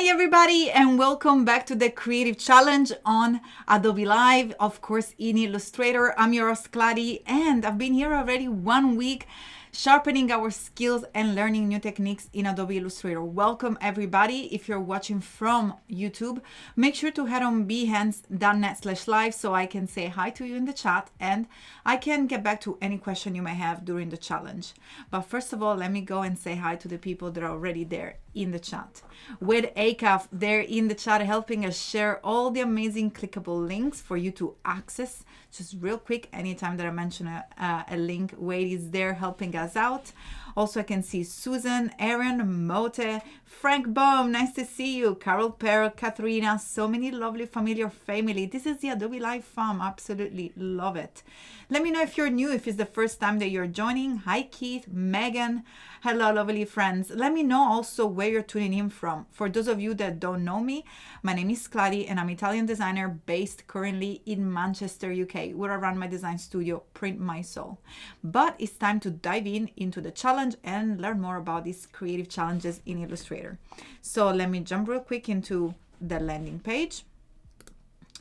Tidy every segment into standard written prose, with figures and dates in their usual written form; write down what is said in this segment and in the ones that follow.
Hi everybody, and welcome back to the Creative Challenge on Adobe Live, of course in Illustrator. I'm your host Claudia, and I've been here already 1 week sharpening our skills and learning new techniques in Adobe Illustrator. Welcome everybody. If you're watching from YouTube, make sure to head on behance.net/live so I can say hi to you in the chat and I can get back to any question you may have during the challenge. But first of all, let me go and say hi to the people that are already there in the chat. With ACAF, they're in the chat helping us share all the amazing clickable links for you to access. Just real quick, anytime that I mention a link, Wade is there helping us out. Also, I can see Susan, Aaron, Mote, Frank Baum, nice to see you, Carol Pearl, Katharina, so many lovely familiar family. This is the Adobe Live fam, absolutely love it. Let me know if you're new, if it's the first time that you're joining. Hi Keith, Megan, hello lovely friends. Let me know also where you're tuning in from. For those of you that don't know me, my name is Claudia and I'm an Italian designer based currently in Manchester, UK, where I run my design studio, Print My Soul. But it's time to dive into the challenge and learn more about these creative challenges in Illustrator. So let me jump real quick into the landing page.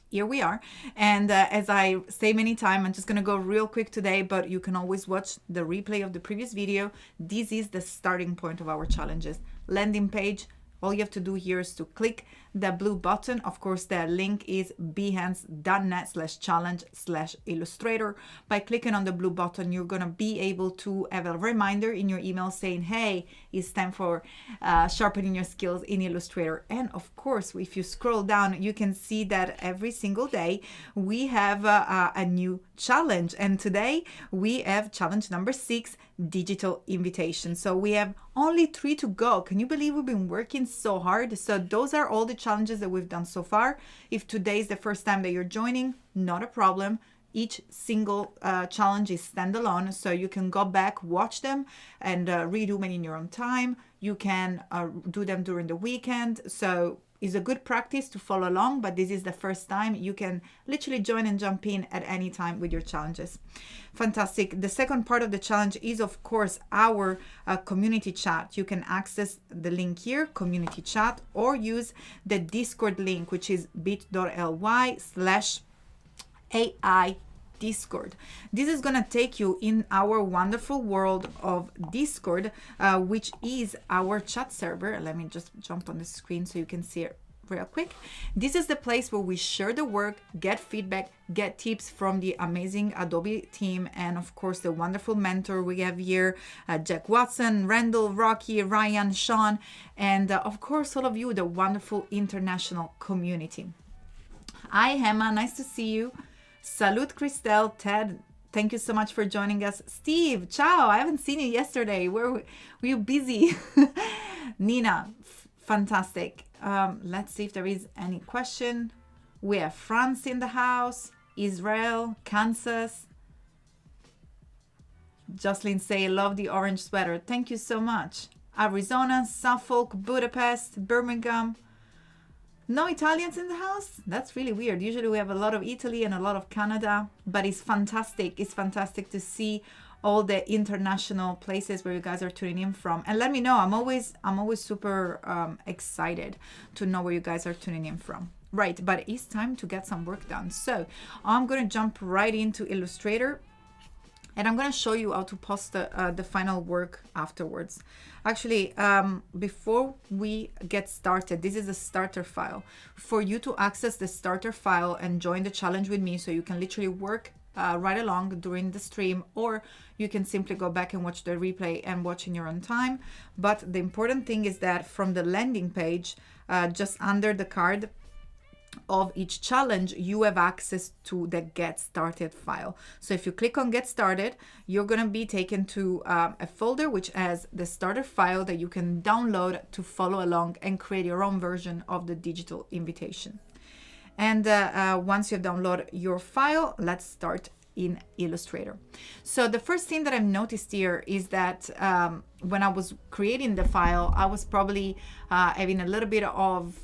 Here we are, and as I say many times, I'm just going to go real quick today, but you can always watch the replay of the previous video. This is the starting point of our challenges. Landing page, all you have to do here is to click the blue button. Of course, the link is behance.net/challenge/illustrator. By clicking on the blue button, you're going to be able to have a reminder in your email saying, hey, it's time for sharpening your skills in Illustrator. And of course, if you scroll down, you can see that every single day we have a new challenge. And today we have challenge number 6, digital invitation. So we have only 3 to go. Can you believe we've been working so hard? So those are all the challenges that we've done so far. If today is the first time that you're joining, not a problem. Each single challenge is standalone, so you can go back, watch them, and redo them in your own time. You can do them during the weekend. So it's a good practice to follow along, but this is the first time. You can literally join and jump in at any time with your challenges. Fantastic. The second part of the challenge is, of course, our community chat. You can access the link here, community chat, or use the Discord link, which is bit.ly/AI Discord. This is going to take you in our wonderful world of Discord, which is our chat server. Let me just jump on the screen so you can see it real quick. This is the place where we share the work, get feedback, get tips from the amazing Adobe team, and of course the wonderful mentor we have here, Jack Watson, Randall, Rocky, Ryan, Sean, and of course all of you, the wonderful international community. Hi Emma, nice to see you. Salute Christelle, Ted, thank you so much for joining us. Steve, ciao, I haven't seen you yesterday. Were you busy? Nina, fantastic. Let's see if there is any question. We have France in the house, Israel, Kansas. Jocelyn say, love the orange sweater. Thank you so much. Arizona, Suffolk, Budapest, Birmingham. No Italians in the house? That's really weird. Usually we have a lot of Italy and a lot of Canada, but it's fantastic. It's fantastic to see all the international places where you guys are tuning in from. And let me know. I'm always super excited to know where you guys are tuning in from. Right, but it's time to get some work done. So I'm going to jump right into Illustrator. And I'm going to show you how to post the final work afterwards. Actually, before we get started, this is a starter file. For you to access the starter file and join the challenge with me, so you can literally work right along during the stream, or you can simply go back and watch the replay and watch in your own time. But the important thing is that from the landing page, just under the card of each challenge, you have access to the get started file. So if you click on get started, you're going to be taken to a folder which has the starter file that you can download to follow along and create your own version of the digital invitation. And once you've downloaded your file, let's start in Illustrator. So the first thing that I've noticed here is that when I was creating the file, I was probably having a little bit of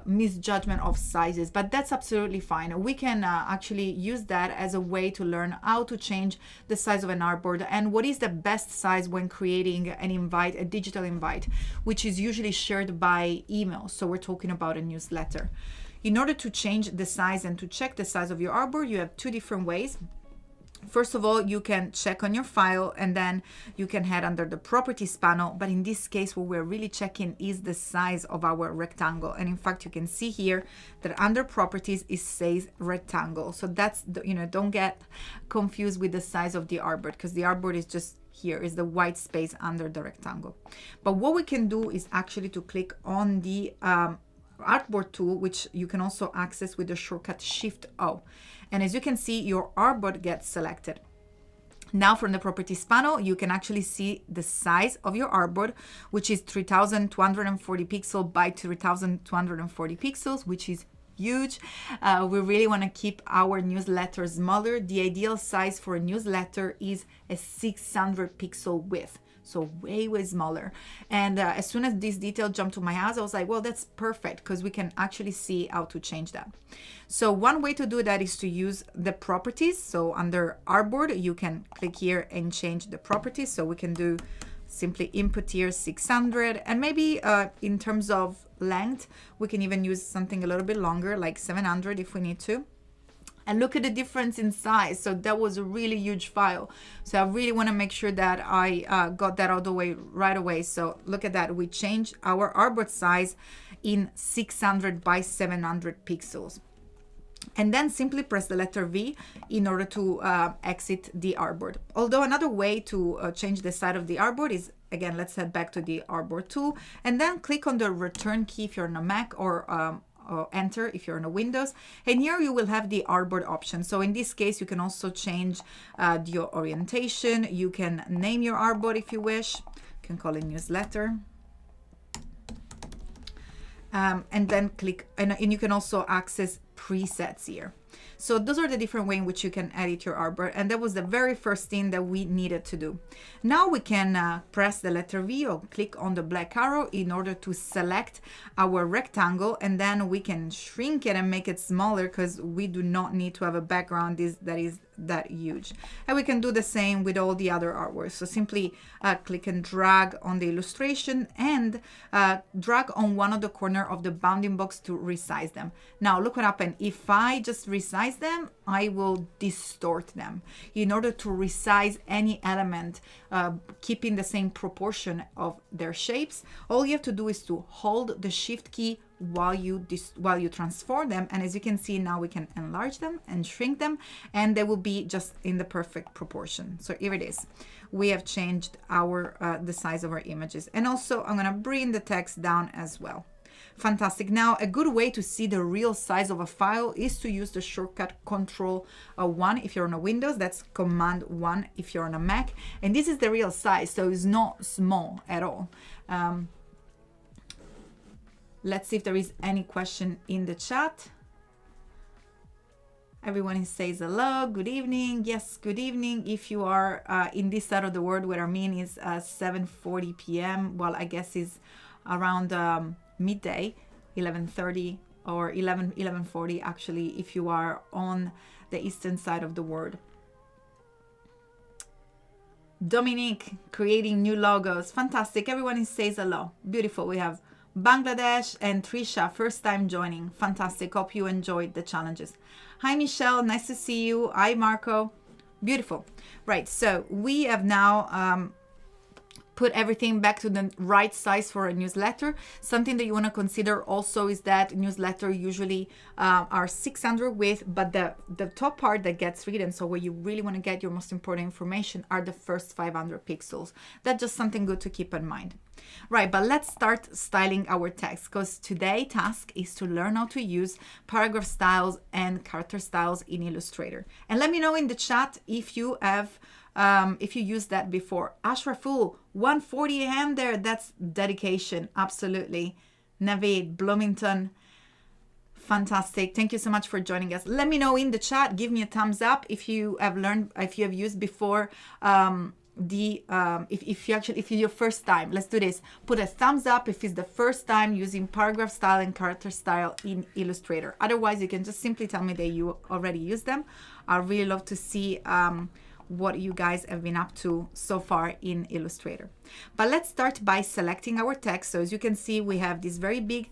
misjudgment of sizes, but that's absolutely fine. We can actually use that as a way to learn how to change the size of an artboard and what is the best size when creating an invite, a digital invite, which is usually shared by email. So we're talking about a newsletter. In order to change the size and to check the size of your artboard, you have two different ways. First of all, you can check on your file and then you can head under the properties panel. But in this case, what we're really checking is the size of our rectangle. And in fact, you can see here that under properties, it says rectangle. So that's, don't get confused with the size of the artboard, because the artboard is just here, is the white space under the rectangle. But what we can do is actually to click on the Artboard tool, which you can also access with the shortcut Shift-O. And as you can see, your artboard gets selected. Now from the properties panel, you can actually see the size of your artboard, which is 3240 pixels by 3240 pixels, which is huge. We really want to keep our newsletter smaller. The ideal size for a newsletter is a 600 pixel width. So way smaller. And as soon as this detail jumped to my eyes, I was like, well, that's perfect, because we can actually see how to change that. So one way to do that is to use the properties. So under Artboard, you can click here and change the properties. So we can do simply input here 600, and maybe in terms of length, we can even use something a little bit longer, like 700 if we need to. And look at the difference in size. So that was a really huge file. So I really want to make sure that I got that out of the way right away. So look at that. We changed our artboard size in 600 by 700 pixels. And then simply press the letter V in order to exit the artboard. Although another way to change the size of the artboard is, again, let's head back to the Artboard tool and then click on the return key if you're on a Mac, or enter if you're on a Windows, and here you will have the artboard option. So in this case, you can also change your orientation. You can name your artboard if you wish. You can call it newsletter. And then click, and you can also access presets here. So those are the different ways in which you can edit your artboard, and that was the very first thing that we needed to do. Now we can press the letter V or click on the black arrow in order to select our rectangle, and then we can shrink it and make it smaller, because we do not need to have a background that is that huge. And we can do the same with all the other artworks. So simply click and drag on the illustration and drag on one of the corner of the bounding box to resize them. Now look what happened. If I just resize them, I will distort them. In order to resize any element, keeping the same proportion of their shapes, all you have to do is to hold the Shift key while you transform them, and as you can see now, we can enlarge them and shrink them, and they will be just in the perfect proportion. So here it is. We have changed our the size of our images, and also I'm gonna bring the text down as well. Fantastic. Now a good way to see the real size of a file is to use the shortcut Control 1 if you're on a Windows. That's Command 1 if you're on a Mac, and this is the real size, so it's not small at all. Let's see if there is any question in the chat. Everyone says hello, good evening. Yes, good evening. If you are in this side of the world, where I mean is 7:40 p.m. Well, I guess is around midday, 11:30 or 11:40 actually, if you are on the eastern side of the world. Dominique, creating new logos. Fantastic. Everyone says hello. Beautiful. We have Bangladesh and Trisha, first time joining. Fantastic. Hope you enjoyed the challenges. Hi, Michelle. Nice to see you. Hi, Marco. Beautiful. Right. So we have now put everything back to the right size for a newsletter. Something that you want to consider also is that newsletter usually are 600 width, but the top part that gets written, so where you really want to get your most important information, are the first 500 pixels. That's just something good to keep in mind. Right, but let's start styling our text, because today's task is to learn how to use paragraph styles and character styles in Illustrator. And let me know in the chat if you have if you used that before. Ashraful, 1:40 a.m. there, that's dedication, absolutely. Navid, Bloomington, fantastic. Thank you so much for joining us. Let me know in the chat, give me a thumbs up if you have learned, if you have used before if it's your first time, let's do this. Put a thumbs up if it's the first time using paragraph style and character style in Illustrator. Otherwise, you can just simply tell me that you already use them. I really love to see what you guys have been up to so far in Illustrator. But let's start by selecting our text. So as you can see, we have this very big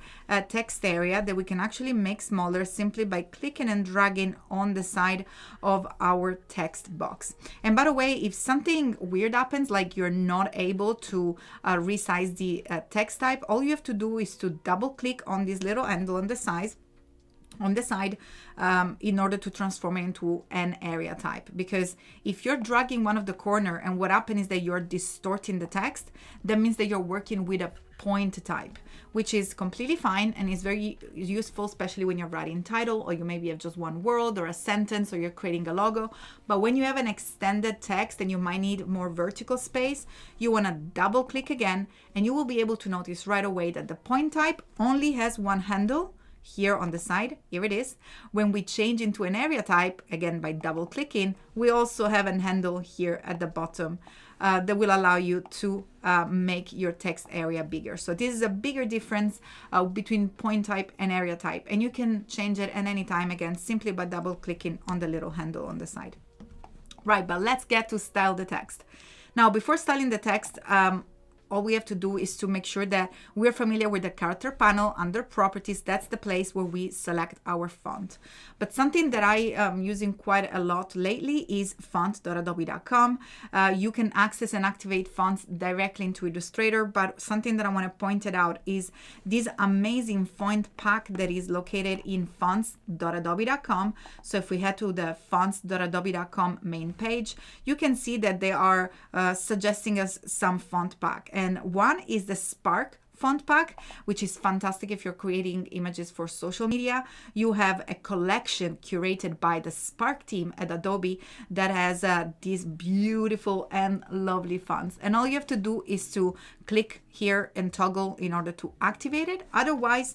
text area that we can actually make smaller simply by clicking and dragging on the side of our text box. And by the way, if something weird happens, like you're not able to resize the text type, all you have to do is to double click on this little handle on the side in order to transform it into an area type. Because if you're dragging one of the corner and what happens is that you're distorting the text, that means that you're working with a point type, which is completely fine and is very useful, especially when you're writing title, or you maybe have just one word or a sentence, or you're creating a logo. But when you have an extended text and you might need more vertical space, you want to double click again, and you will be able to notice right away that the point type only has one handle here on the side. Here it is. When we change into an area type, again by double clicking, we also have a handle here at the bottom that will allow you to make your text area bigger. So this is a bigger difference between point type and area type, and you can change it at any time, again simply by double clicking on the little handle on the side. Right, but let's get to style the text. Now, before styling the text, all we have to do is to make sure that we're familiar with the character panel under properties. That's the place where we select our font. But something that I am using quite a lot lately is font.adobe.com. You can access and activate fonts directly into Illustrator, but something that I want to point it out is this amazing font pack that is located in fonts.adobe.com. So if we head to the fonts.adobe.com main page, you can see that they are suggesting us some font pack. And one is the Spark font pack, which is fantastic if you're creating images for social media. You have a collection curated by the Spark team at Adobe that has these beautiful and lovely fonts. And all you have to do is to click here and toggle in order to activate it. Otherwise,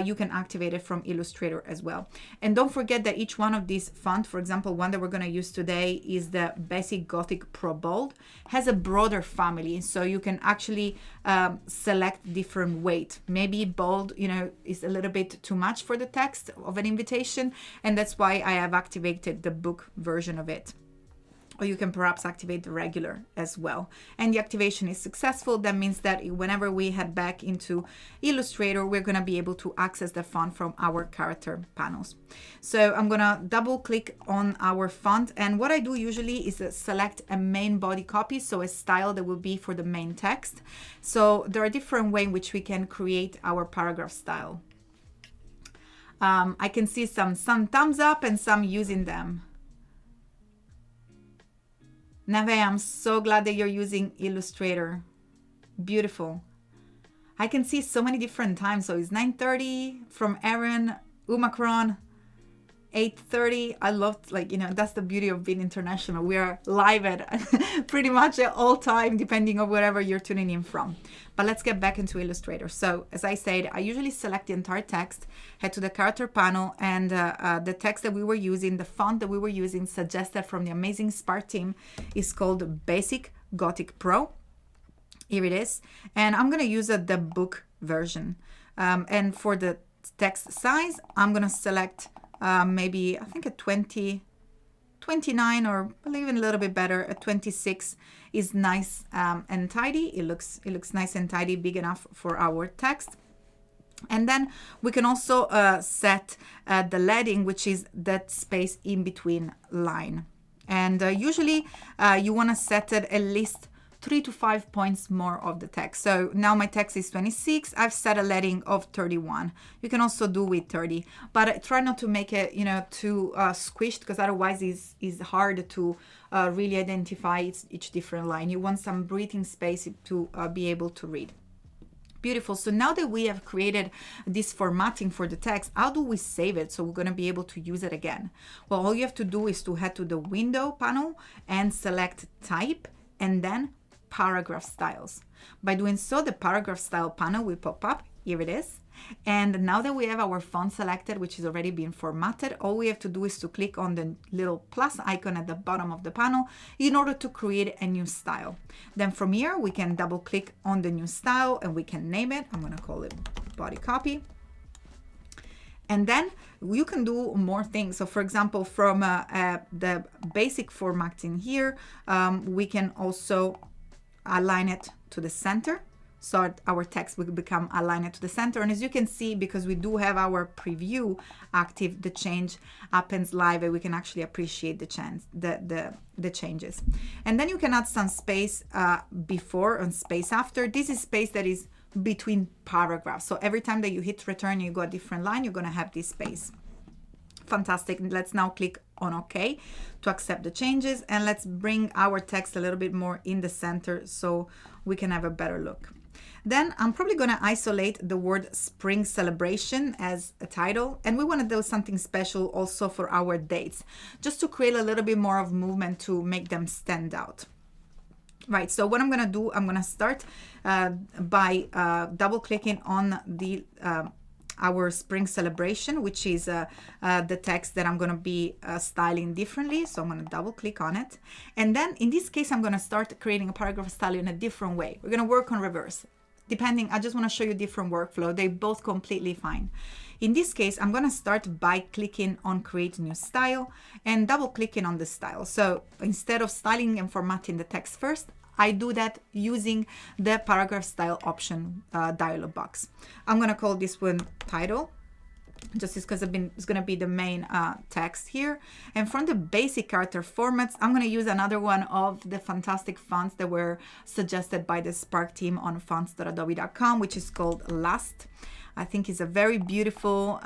you can activate it from Illustrator as well. And don't forget that each one of these fonts, for example, one that we're going to use today is the Basic Gothic Pro Bold, has a broader family. So you can actually select different weight. Maybe bold, is a little bit too much for the text of an invitation. And that's why I have activated the book version of it. Or you can perhaps activate the regular as well. And the activation is successful. That means that whenever we head back into Illustrator, we're going to be able to access the font from our character panels. So I'm going to double click on our font. And what I do usually is select a main body copy, so a style that will be for the main text. So there are different ways in which we can create our paragraph style. I can see some thumbs up and some using them. Nave, I'm so glad that you're using Illustrator. Beautiful. I can see so many different times. So it's 9:30 from Aaron, Umacron, 8:30. I love, that's the beauty of being international. We are live at pretty much at all time, depending on wherever you're tuning in from. But let's get back into Illustrator. So as I said, I usually select the entire text, head to the character panel, and the text that we were using, the font that we were using, suggested from the amazing Spark team, is called Basic Gothic Pro. Here it is. And I'm going to use the book version. And for the text size, I'm going to select maybe, I think a 29, or even a little bit better, a 26 is nice and tidy. It looks nice and tidy, big enough for our text. And then we can also set the leading, which is that space in between line. And usually you want to set it at least 3 to 5 points more of the text. So now my text is 26. I've set a leading of 31. You can also do with 30, but try not to make it, too squished, because otherwise it's hard to really identify each different line. You want some breathing space to be able to read. Beautiful. So now that we have created this formatting for the text, how do we save it so we're going to be able to use it again? Well, all you have to do is to head to the window panel and select type, and then paragraph styles. By doing so, the paragraph style panel will pop up Here it is. And now that we have our font selected, which is already been formatted, all we have to do is to click on the little plus icon at the bottom of the panel in order to create a new style. Then from here, we can double click on the new style and we can name it. I'm going to call it body copy. And then you can do more things. So for example, from the basic formatting here, we can also align it to the center. So our text will become aligned to the center. And as you can see, because we do have our preview active, the change happens live and we can actually appreciate the changes. And then you can add some space before and space after. This is space that is between paragraphs. So every time that you hit return, you go a different line, you're going to have this space. Fantastic. Let's now click on OK to accept the changes. And let's bring our text a little bit more in the center so we can have a better look. Then I'm probably going to isolate the word spring celebration as a title. And we want to do something special also for our dates, just to create a little bit more of movement to make them stand out. Right, so what I'm going to do, I'm going to start by double clicking on the our spring celebration, which is the text that I'm going to be styling differently. So I'm going to double click on it. And then in this case, I'm going to start creating a paragraph style in a different way. We're going to work on reverse. Depending, I just want to show you different workflow. They're both completely fine. In this case, I'm going to start by clicking on create new style and double clicking on the style. So instead of styling and formatting the text first, I do that using the paragraph style option dialog box. I'm going to call this one title, just because it's going to be the main text here. And from the basic character formats, I'm going to use another one of the fantastic fonts that were suggested by the Spark team on fonts.adobe.com, which is called Last. I think it's a very beautiful,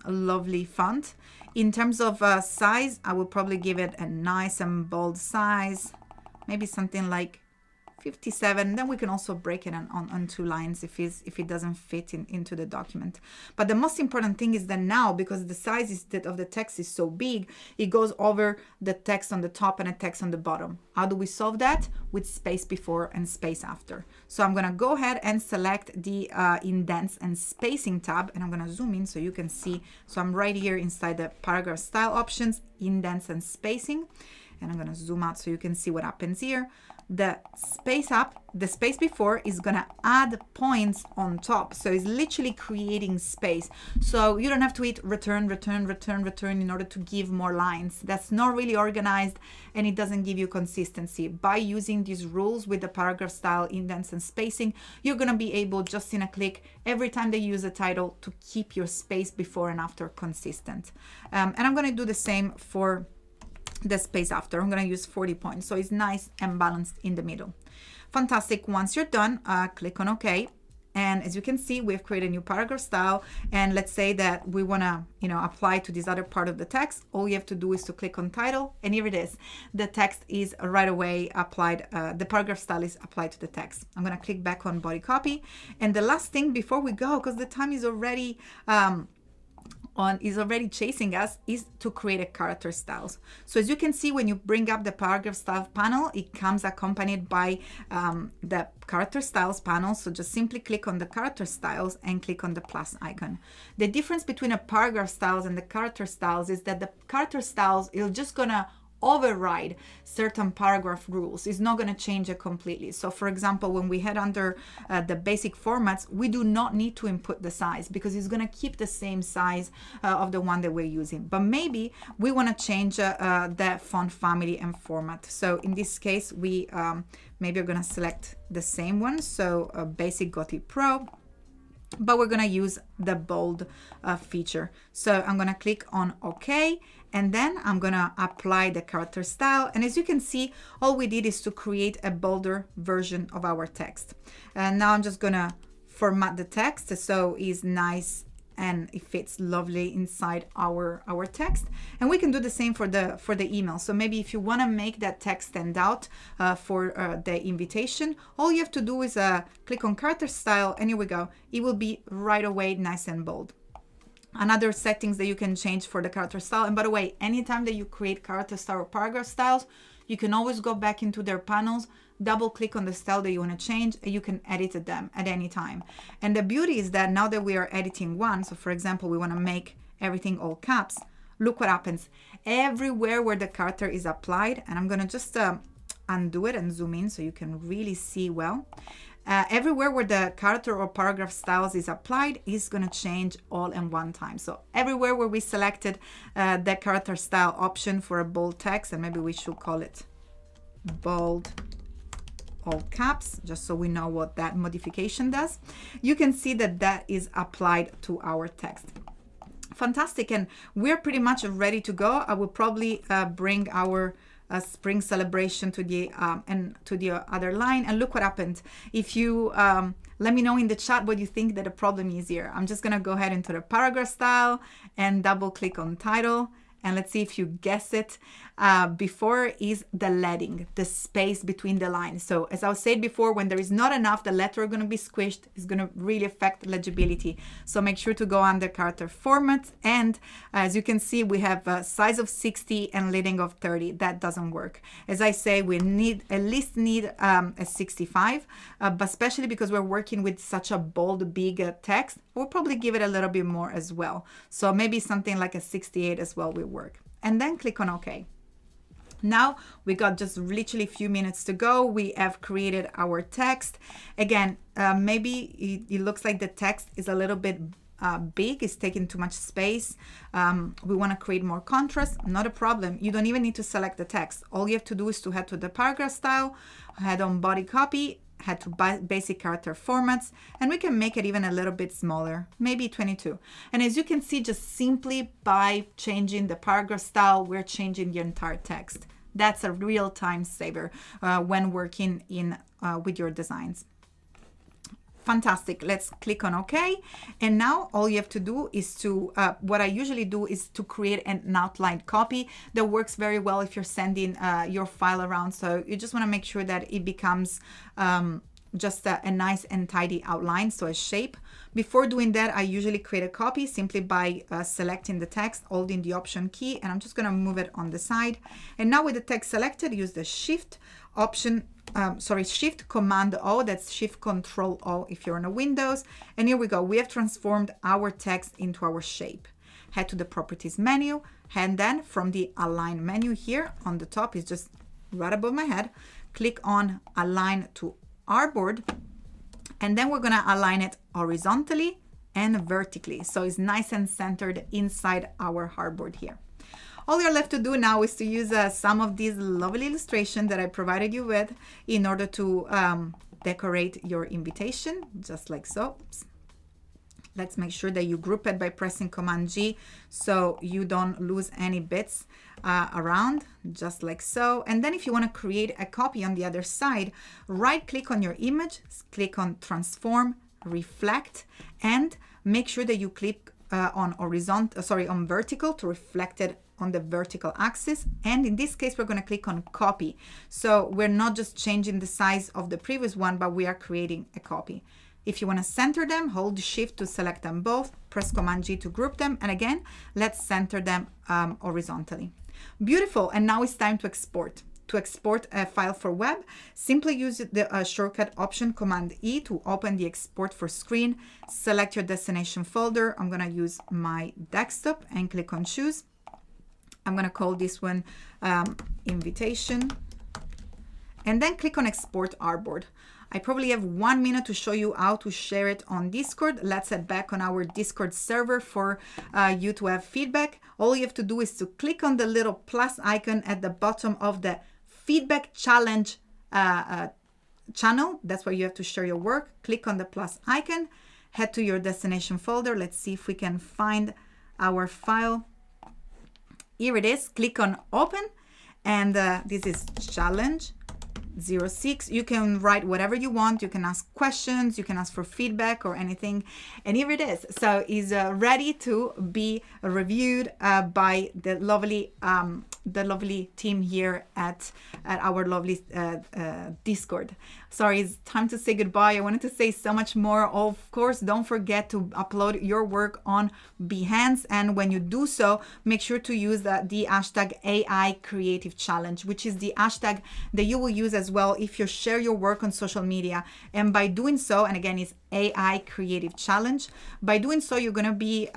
lovely font. In terms of size, I will probably give it a nice and bold size, maybe something like 57. Then we can also break it on 2 lines if it doesn't fit into the document. But the most important thing is that now, because the size of the text is so big, it goes over the text on the top and the text on the bottom. How do we solve that? With space before and space after. So I'm going to go ahead and select the Indents and Spacing tab, and I'm going to zoom in so you can see. So I'm right here inside the paragraph style options, Indents and Spacing, and I'm going to zoom out so you can see what happens here. The space before is going to add points on top. So it's literally creating space. So you don't have to hit return in order to give more lines. That's not really organized and it doesn't give you consistency. By using these rules with the paragraph style, indents and spacing, you're going to be able, just in a click, every time they use a title, to keep your space before and after consistent. And I'm going to do the same for the space after. I'm going to use 40 points, so it's nice and balanced in the middle. Fantastic. Once you're done, click on OK, and as you can see, we've created a new paragraph style. And let's say that we want to apply to this other part of the text. All you have to do is to click on title, and here it is. The text is right away applied. The paragraph style is applied to the text. I'm going to click back on body copy, and the last thing before we go, because the time is already chasing us, is to create a character styles. So as you can see, when you bring up the paragraph style panel, it comes accompanied by the character styles panel. So just simply click on the character styles and click on the plus icon. The difference between a paragraph styles and the character styles is that the character styles, it's just gonna override certain paragraph rules. It's not going to change it completely. So for example, when we head under the basic formats, we do not need to input the size because it's going to keep the same size of the one that we're using. But maybe we want to change the font family and format. So in this case, we maybe are going to select the same one. So basic Gothic Pro, but we're going to use the bold feature. So I'm going to click on OK, and then I'm going to apply the character style. And as you can see, all we did is to create a bolder version of our text. And now I'm just going to format the text so it's nice and it fits lovely inside our text. And we can do the same for the email. So maybe if you want to make that text stand out for the invitation, all you have to do is click on character style, and here we go. It will be right away nice and bold. Another settings that you can change for the character style. And by the way, anytime that you create character style or paragraph styles, you can always go back into their panels, double click on the style that you want to change, and you can edit them at any time. And the beauty is that now that we are editing one, so for example, we want to make everything all caps, look what happens. Everywhere where the character is applied, and I'm going to just undo it and zoom in so you can really see well. Everywhere where the character or paragraph styles is applied is going to change all in one time. So everywhere where we selected the character style option for a bold text, and maybe we should call it bold all caps, just so we know what that modification does, you can see that that is applied to our text. Fantastic. And we're pretty much ready to go. I will probably bring our spring celebration to the other line, and look what happened. If you let me know in the chat what you think that the problem is here. I'm just gonna go ahead into the paragraph style and double click on title, and let's see if you guess it. Before is the leading, the space between the lines. So as I said before, when there is not enough, the letter going to be squished, is going to really affect legibility. So make sure to go under character format. And as you can see, we have a size of 60 and leading of 30. That doesn't work. As I say, we need at least a 65, but especially because we're working with such a bold, big text, we'll probably give it a little bit more as well. So maybe something like a 68 as well will work. And then click on OK. Now we got just literally a few minutes to go. We have created our text. Again, maybe it looks like the text is a little bit big, it's taking too much space. We want to create more contrast, not a problem. You don't even need to select the text. All you have to do is to head to the paragraph style, head on body copy, head to basic character formats, and we can make it even a little bit smaller, maybe 22. And as you can see, just simply by changing the paragraph style, we're changing the entire text. That's a real time saver when working with your designs. Fantastic. Let's click on OK. And now all you have to do is to, what I usually do is to create an outline copy that works very well if you're sending your file around. So you just want to make sure that it becomes just a nice and tidy outline, so a shape. Before doing that, I usually create a copy simply by selecting the text, holding the Option key, and I'm just going to move it on the side. And now with the text selected, use the Shift Command O, that's Shift Control O if you're on a Windows. And here we go. We have transformed our text into our shape. Head to the Properties menu, and then from the Align menu here on the top is just right above my head. Click on Align to Artboard, and then we're going to align it horizontally and vertically, so it's nice and centered inside our artboard here. All you're left to do now is to use some of these lovely illustrations that I provided you with in order to decorate your invitation, just like so. Oops. Let's make sure that you group it by pressing Command G so you don't lose any bits around, just like so. And then if you want to create a copy on the other side, right click on your image, click on Transform, Reflect, and make sure that you click on vertical to reflect it on the vertical axis. And in this case, we're going to click on Copy. So we're not just changing the size of the previous one, but we are creating a copy. If you want to center them, hold Shift to select them both, press Command G to group them, and again, let's center them horizontally. Beautiful, and now it's time to export. To export a file for web, simply use the shortcut Option Command E to open the Export for Screen. Select your destination folder. I'm going to use my desktop and click on Choose. I'm going to call this one Invitation, and then click on Export Artboard. I probably have 1 minute to show you how to share it on Discord. Let's head back on our Discord server for you to have feedback. All you have to do is to click on the little plus icon at the bottom of the feedback challenge channel. That's where you have to share your work. Click on the plus icon, head to your destination folder. Let's see if we can find our file. Here it is. Click on Open, and this is challenge 06. You can write whatever you want. You can ask questions. You can ask for feedback or anything. And here it is. So it's ready to be reviewed by the lovely team here at our lovely Discord. Sorry, it's time to say goodbye. I wanted to say so much more. Of course, don't forget to upload your work on Behance, and when you do so, make sure to use the hashtag AI Creative Challenge, which is the hashtag that you will use as well if you share your work on social media. And by doing so, and again, it's AI Creative Challenge. By doing so, you're gonna be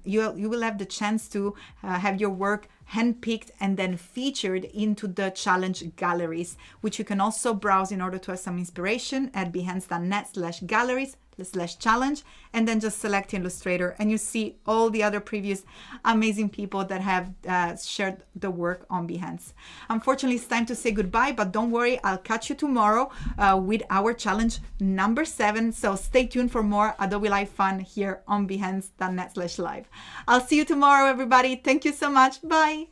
you will have the chance to have your work handpicked and then featured into the challenge galleries, which you can also browse in order to have some inspiration at behance.net/galleries/challenge, and then just select Illustrator and you see all the other previous amazing people that have shared the work on Behance. Unfortunately, it's time to say goodbye, but don't worry, I'll catch you tomorrow with our challenge number 7. So stay tuned for more Adobe Live fun here on behance.net/live. I'll see you tomorrow, everybody. Thank you so much. Bye.